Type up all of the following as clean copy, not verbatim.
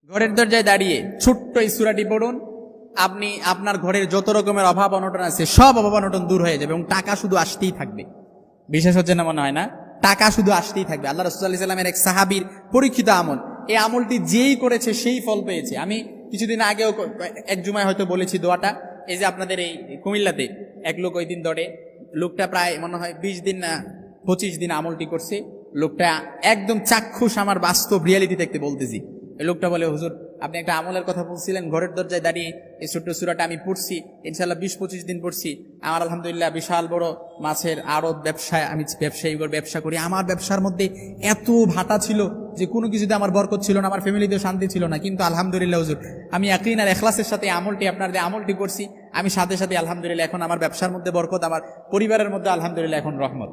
ঘরের দরজায় দাঁড়িয়ে ছোট্ট এই সূরাটি পড়ুন, আপনি আপনার ঘরের যত রকমের অভাব অনটন আছে সব অভাব অনটন দূর হয়ে যাবে এবং টাকা শুধু আসতেই থাকবে। বিশেষ হচ্ছে না মনে হয় না, টাকা শুধু আসতেই থাকবে। আল্লাহ রাসূল সাল্লাল্লাহু আলাইহি ওয়াসাল্লামের এক সাহাবীর পরীক্ষিত আমল, এই আমলটি যেই করেছে সেই ফল পেয়েছে। আমি কিছুদিন আগেও এক জুমায় হয়তো বলেছি দোয়াটা। এই যে আপনাদের এই কুমিল্লাতে এক লোক ওই দিন ধরে, লোকটা প্রায় মনে হয় 20 দিন না 25 দিন আমলটি করছে। লোকটা একদম চাক্ষুষ, আমার বাস্তব রিয়ালিটি দেখতে বলতেছি। এই লোকটা বলে, হুজুর আপনি একটা আমলের কথা বলছিলেন, ঘরের দরজায় দাঁড়িয়ে এই ছোট্ট সূরাটা আমি পড়ছি, ইনশাআল্লাহ 20-25 দিন পড়ছি। আমার আলহামদুলিল্লাহ বিশাল বড় মাছের আড়ত ব্যবসায়, আমি ব্যবসা করি। আমার ব্যবসার মধ্যে এত ভাটা ছিল যে কোনো কিছুতে আমার বরকত ছিল না, আমার ফ্যামিলিতেও শান্তি ছিল না, কিন্তু আলহামদুলিল্লাহ হুজুর আমি ইয়াকিন আর ইখলাসের সাথে আমলটি আপনার আমলটি করছি, আমি সাথে সাথে আলহামদুলিল্লাহ এখন আমার ব্যবসার মধ্যে বরকত, আমার পরিবারের মধ্যে আলহামদুলিল্লাহ এখন রহমত,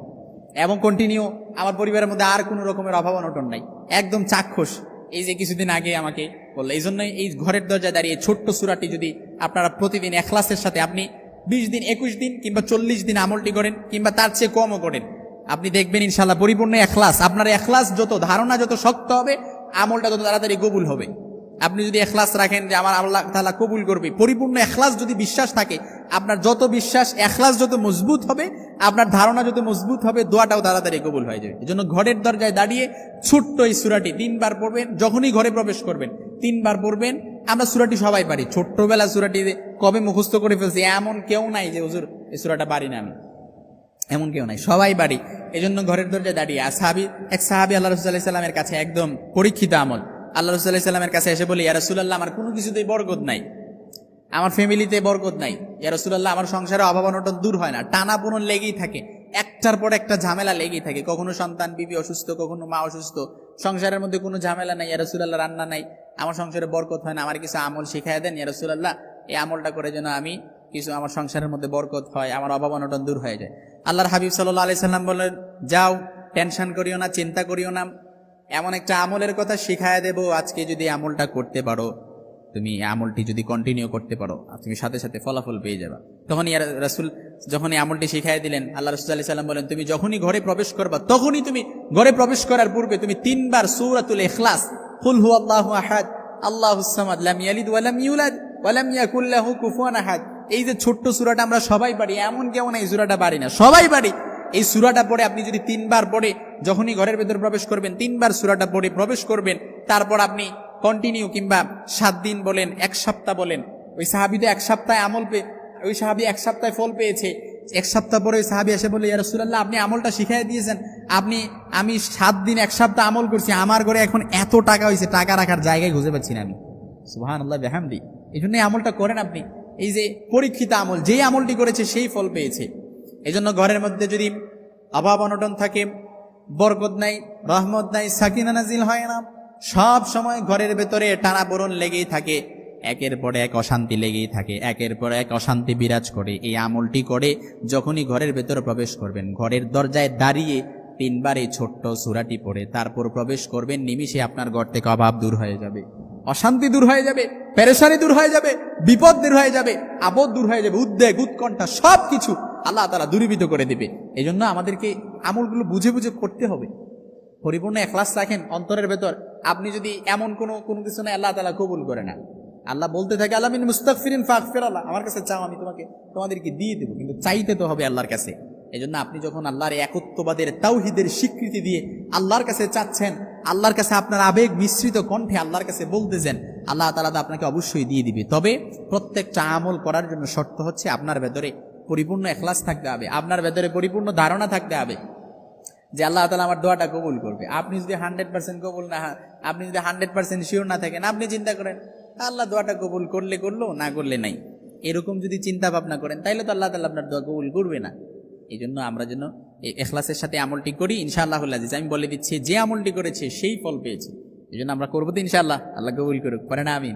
এবং কন্টিনিউ আমার পরিবারের মধ্যে আর কোনো রকমের অভাব অনটন নাই, একদম চাক্ষুষ। এই যে কিছুদিন আগে আমাকে বললো, এই জন্যই এই ঘরের দরজায় দাঁড়িয়ে ছোট্ট সূরাটি যদি আপনারা প্রতিদিন ইখলাসের সাথে আপনি 20 দিন 21 দিন কিংবা 40 দিন আমলটি করেন, কিংবা তার চেয়ে কমও করেন, আপনি দেখবেন ইনশাআল্লাহ পরিপূর্ণ ইখলাস, আপনার ইখলাস যত, ধারণা যত শক্ত হবে, আমলটা তত তাড়াতাড়ি কবুল হবে। আপনি যদি ইখলাস রাখেন যে আমার আল্লাহ তাআলা কবুল করবে, পরিপূর্ণ ইখলাস যদি বিশ্বাস থাকে, আপনার যত বিশ্বাস ইখলাস যত মজবুত হবে, আপনার ধারণা যত মজবুত হবে, দোয়াটাও তাড়াতাড়ি কবুল হয়ে যাবে। এজন্য ঘরের দরজায় দাঁড়িয়ে ছোট্ট এই সূরাটি 3 বার পড়বেন, যখনই ঘরে প্রবেশ করবেন 3 বার পড়বেন। আমরা সূরাটি সবাই পারি, ছোট্টবেলা সূরাটি কবে মুখস্থ করে ফেলছি এমন কেউ নাই যে হুজুর এই সূরাটা পারি না আমি, এমন কেউ নাই, সবাই পারি। এজন্য ঘরের দরজায় দাঁড়িয়ে এক সাহাবী আল্লাহ রাসূল সাল্লাল্লাহু আলাইহি ওয়াসাল্লামের কাছে একদম পরীক্ষিত আমল, আল্লাহ রাসূল সাল্লাল্লাহু আলাইহি ওয়াসাল্লামের কাছে এসে বলি, ইয়া রাসূলুল্লাহ আমার কোনো কিছুতেই বরকত নাই, আমার ফ্যামিলিতে বরকত নাই, ইয়া রাসূলুল্লাহ আমার সংসারে অভাব অনটন দূর হয় না, টানাপোড়েন লেগেই থাকে, একটার পর একটা ঝামেলা লেগেই থাকে, কখনো সন্তান বিবি অসুস্থ, কখনো মা অসুস্থ, সংসারের মধ্যে কোনো ঝামেলা নাই, ইয়া রাসূলুল্লাহ রান্না নাই, আমার সংসারে বরকত হয় না, আমার কিছু আমল শিখাইয়া দেন ইয়া রাসূলুল্লাহ, এই আমলটা করে যেন আমি কিছু আমার সংসারের মধ্যে বরকত হয়, আমার অভাব অনটন দূর হয়ে যায়। আল্লাহর হাবিব সাল্লাল্লাহু আলাইহি সাল্লাম বলেন, যাও টেনশন করিও না, চিন্তা করিও না, এমন একটা আমলের কথা শিখাইয়া দেব, আজকে যদি আমলটা করতে পারো, তুমি আমলটি যদি কন্টিনিউ করতে পারো, তুমি সাথে সাথে ফলাফল পেয়ে যাবে। তখন ইয়া রাসূল যখন এই আমলটি শিখাই দিলেন, আল্লাহ রাসূল সাল্লাল্লাহু আলাইহি সাল্লাম বলেন, তুমি যখনই ঘরে প্রবেশ করবা, তখনই তুমি ঘরে প্রবেশ করার পূর্বে তুমি 3 বার সূরাতুল ইখলাস, কুল হুয়াল্লাহু আহাদ আল্লাহুস সামাদ লাম ইয়ালিদ ওয়া লাম ইউলাদ ওয়া লাম ইয়াকুল লাহু কুফুয়ান আহাদ, এই যে ছোট্ট সূরাটা আমরা সবাই পারি, এমন কেউ নাই এই সূরাটা পারি না, সবাই পারি। এই সূরাটা পড়ে আপনি যদি 3 বার পড়ে যখনই ঘরের ভেতর প্রবেশ করবেন 3 বার সূরাটা পড়ে প্রবেশ করবেন, তারপর আপনি কন্টিনিউ, কিংবা 7 দিন বলেন, 1 সপ্তাহ বলেন। ওই সাহাবী তো 1 সপ্তাহে আমল পেয়ে, ওই সাহাবী 1 সপ্তাহে ফল পেয়েছে। 1 সপ্তাহ পরে ওই সাহাবী এসে বলে, ইয়া রাসূলুল্লাহ আপনি আমলটা শিখাই দিয়েছেন, আমি 7 দিন 1 সপ্তাহ আমল করছি, আমার ঘরে এখন এত টাকা হয়েছে, টাকা রাখার জায়গায় খুঁজে পাচ্ছি না আমি। সুবহানাল্লাহ বিহামদি। এই জন্য আমলটা করেন আপনি, এই যে পরীক্ষিত আমল, যেই আমলটি করেছে সেই ফল পেয়েছে। এই জন্য ঘরের মধ্যে যদি অভাব অনটন থাকে, বরকত নাই, রহমত নাই, সাকিনা নাজিল হয় না, সব সময় ঘরের ভেতরে টানাপোড়েন লেগেই থাকে, একের পর এক অশান্তি লেগেই থাকে, একের পর এক অশান্তি বিরাজ করে, এই আমলটি করে যখনই ঘরের ভেতরে প্রবেশ করবেন, ঘরের দরজায় দাঁড়িয়ে 3 বার এই ছোট্ট সূরাটি পড়ে তারপর প্রবেশ করবেন, নিমিষে আপনার ঘর থেকে অভাব দূর হয়ে যাবে, অশান্তি দূর হয়ে যাবে, পেরেশানি দূর হয়ে যাবে, বিপদ দূর হয়ে যাবে, আপদ দূর হয়ে যাবে, উদ্বেগ উৎকণ্ঠা সবকিছু আল্লাহ তাআলা দূরীভূত করে দিবে। এই জন্য আমাদেরকে আমলগুলো বুঝে বুঝে করতে হবে। পরিপূর্ণ ইখলাস রাখেন অন্তরের ভেতর। আপনি যদি এমন কোনো কিছু না, আল্লাহ তাআলা কবুল করে না। আল্লাহ বলতে থাকে, আল্লাহ মিন মুস্তাগফিরিন ফাগফির, আল্লাহ আমার কাছে চাও, আমি তোমাদেরকে দিয়ে দেবো, কিন্তু চাইতে তো হবে আল্লাহর কাছে। এই জন্য আপনি যখন আল্লাহর একত্ববাদের তাওহীদের স্বীকৃতি দিয়ে আল্লাহর কাছে চাচ্ছেন, আল্লাহর কাছে আপনার আবেগ মিশ্রিত কণ্ঠে আল্লাহর কাছে বলতেছেন, আল্লাহ তাআলা আপনাকে অবশ্যই দিয়ে দিবে। তবে প্রত্যেকটা আমল করার জন্য শর্ত হচ্ছে আপনার ভেতরে পরিপূর্ণ ইখলাস থাকতে হবে, আপনার ভেতরে পরিপূর্ণ ধারণা থাকতে হবে যে আল্লাহ তাআলা আমার দোয়াটা কবুল করবে। আপনি যদি 100% কবুল না, আপনি যদি 100% শিওর না থাকেন, আপনি চিন্তা করেন আল্লাহ দোয়াটা কবুল করলে করলো, না করলে নাই, এরকম যদি চিন্তা ভাবনা করেন, তাইলে তো আল্লাহ তাআলা আপনার দোয়া কবুল করবে না। এই জন্য আমরা যেন এই ইখলাসের সাথে আমলটি করি, ইনশাআল্লাহুল আজিজ। আমি বলে দিচ্ছি, যে আমলটি করেছে সেই ফল পেয়েছে। এই জন্য আমরা করবো তো ইনশাআল্লাহ, আল্লাহ কবুল করুক, পারে না আমিন।